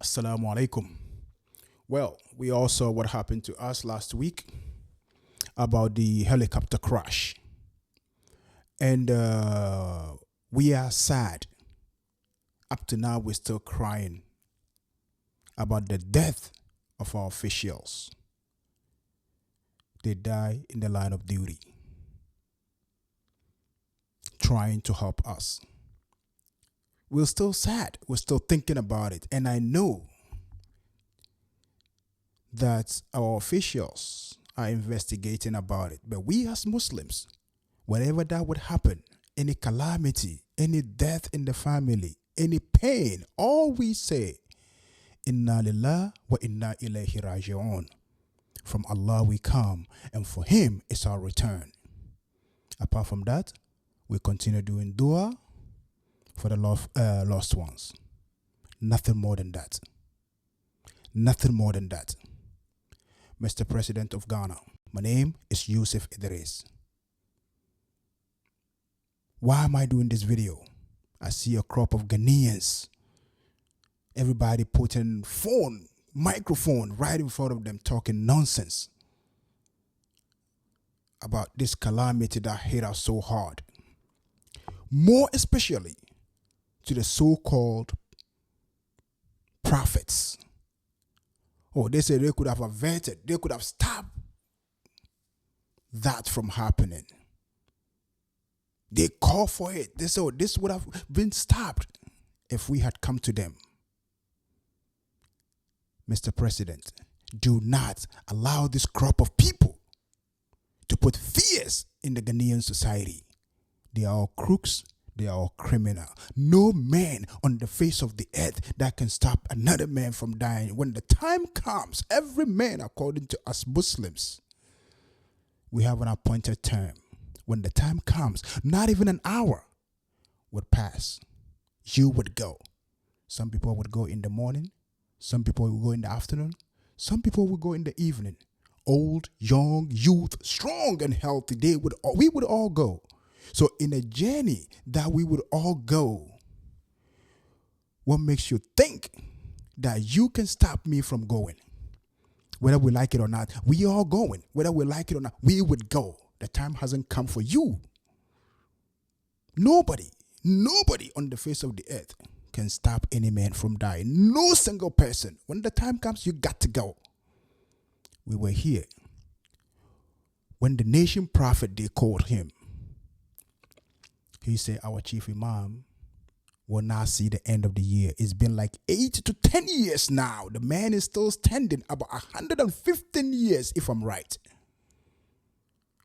Assalamu alaikum. Well, we all saw what happened to us last week about the helicopter crash. And we are sad. Up to now, we're still crying about the death of our officials. They die in the line of duty, trying to help us. We're still sad. We're still thinking about it. And I know that our officials are investigating about it. But we as Muslims, whenever that would happen, any calamity, any death in the family, any pain, all we say, Inna lillah wa inna ilayhi raji'un. From Allah we come, and for Him is our return. Apart from that, we continue doing dua for the lost ones. Nothing more than that. Nothing more than that. Mr. President of Ghana, my name is Yusuf Idris. Why am I doing this video? I see a crop of Ghanaians. Everybody putting microphone right in front of them, talking nonsense about this calamity that hit us so hard. More especially to the so-called prophets. Oh, they say they could have averted, they could have stopped that from happening. They call for it. They say, oh, this would have been stopped if we had come to them. Mr. President, do not allow this crop of people to put fears in the Ghanaian society. They are all crooks. They are all criminal. No man on the face of the earth that can stop another man from dying. When the time comes, every man, according to us Muslims, we have an appointed term. When the time comes, not even an hour would pass. You would go. Some people would go in the morning. Some people will go in the afternoon. Some people will go in the evening. Old, young, youth, strong and healthy. We would all go. So in a journey that we would all go, what makes you think that you can stop me from going? Whether we like it or not, we are going. Whether we like it or not, we would go. The time hasn't come for you. Nobody on the face of the earth can stop any man from dying. No single person. When the time comes, you got to go. We were here. When the nation prophet, they called him, he said, our chief imam will not see the end of the year. It's been like 8 to 10 years now. The man is still standing, about 115 years, if I'm right.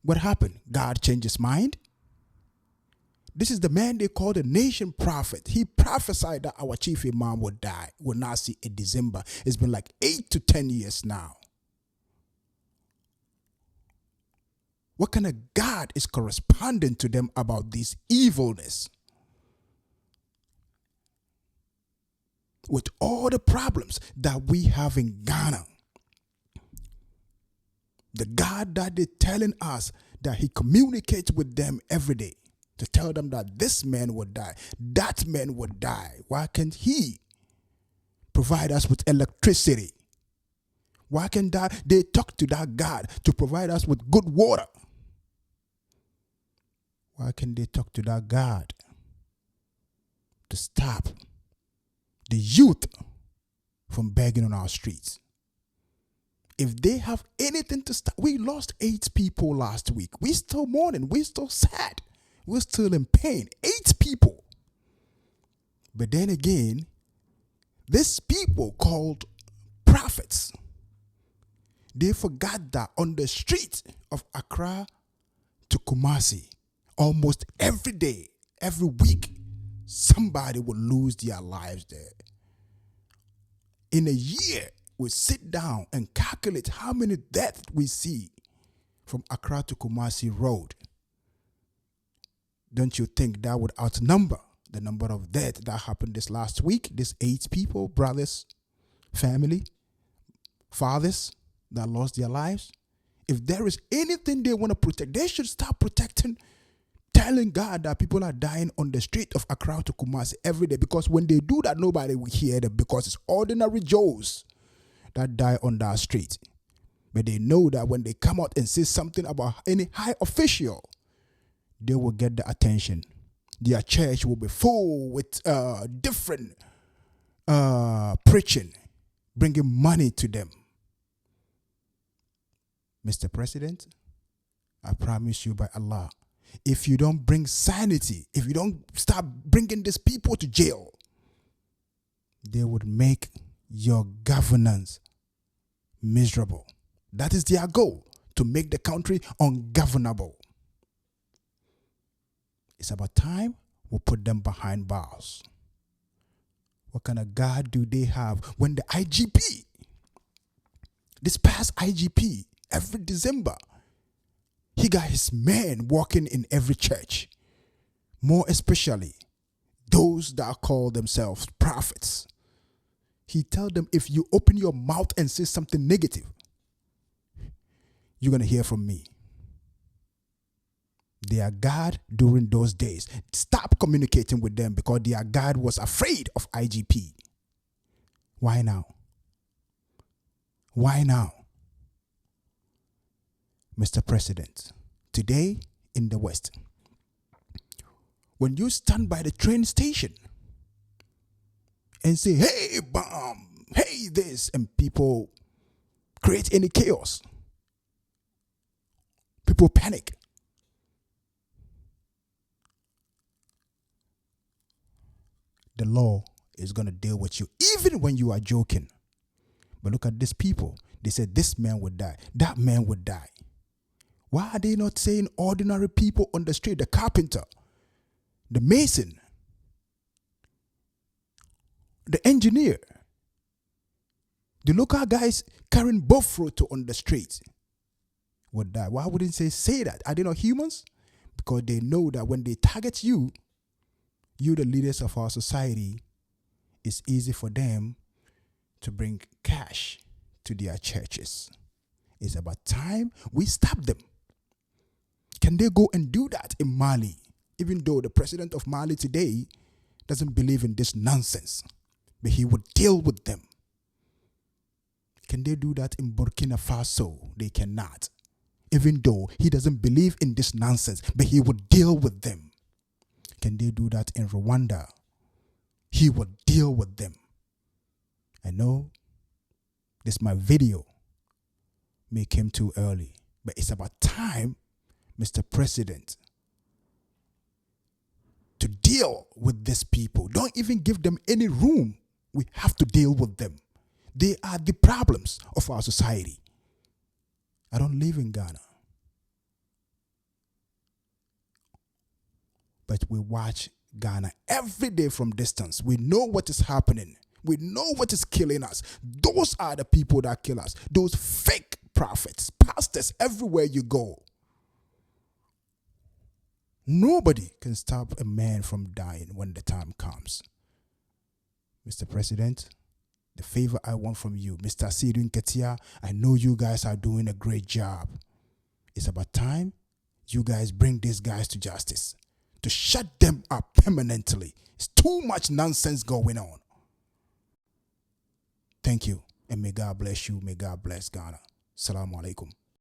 What happened? God changed his mind? This is the man they call the nation prophet. He prophesied that our chief imam would die, will not see in December. It's been like 8 to 10 years now. What kind of God is corresponding to them about this evilness? With all the problems that we have in Ghana, the God that they're telling us that He communicates with them every day to tell them that this man would die, that man would die. Why can't He provide us with electricity? Why can't they talk to that God to provide us with good water? Why can't they talk to that God to stop the youth from begging on our streets? If they have anything to stop, we lost 8 people last week. We're still mourning. We're still sad. We're still in pain. 8 people. But then again, these people called prophets, they forgot that on the streets of Accra to Kumasi, almost every day, every week, somebody would lose their lives there. In a year, we sit down and calculate how many deaths we see from Accra to Kumasi Road. Don't you think that would outnumber the number of deaths that happened this last week? These 8 people, brothers, family, fathers that lost their lives. If there is anything they want to protect, they should start protecting telling God that people are dying on the street of Accra to Kumasi every day, because when they do that, nobody will hear them, because it's ordinary Joes that die on that street. But they know that when they come out and say something about any high official, they will get the attention. Their church will be full with different preaching, bringing money to them. Mr. President, I promise you by Allah, if you don't bring sanity, if you don't start bringing these people to jail, they would make your governance miserable. That is their goal, to make the country ungovernable. It's about time we put them behind bars. What kind of God do they have when the IGP, this past IGP, every December, he got his men walking in every church, more especially those that call themselves prophets. He tells them, if you open your mouth and say something negative, you're going to hear from me. Their God during those days, stop communicating with them, because their God was afraid of IGP. Why now? Why now? Mr. President, today in the West, when you stand by the train station and say, hey, bomb, hey, this, and people create any chaos, people panic. The law is going to deal with you, even when you are joking. But look at these people. They said this man would die, that man would die. Why are they not saying ordinary people on the street, the carpenter, the mason, the engineer, the local guys carrying both fruit on the street would die? Why wouldn't they say that? Are they not humans? Because they know that when they target you, the leaders of our society, it's easy for them to bring cash to their churches. It's about time we stop them. Can they go and do that in Mali? Even though the president of Mali today doesn't believe in this nonsense, but he would deal with them. Can they do that in Burkina Faso? They cannot. Even though he doesn't believe in this nonsense, but he would deal with them. Can they do that in Rwanda? He would deal with them. I know this my video may come too early, but it's about time, Mr. President, to deal with these people. Don't even give them any room. We have to deal with them. They are the problems of our society. I don't live in Ghana, but we watch Ghana every day from distance. We know what is happening. We know what is killing us. Those are the people that kill us. Those fake prophets, pastors, everywhere you go. Nobody can stop a man from dying when the time comes. Mr. President, the favor I want from you, Mr. Asiru Nketia, I know you guys are doing a great job. It's about time you guys bring these guys to justice, to shut them up permanently. It's too much nonsense going on. Thank you, and may God bless you. May God bless Ghana. Assalamu alaikum.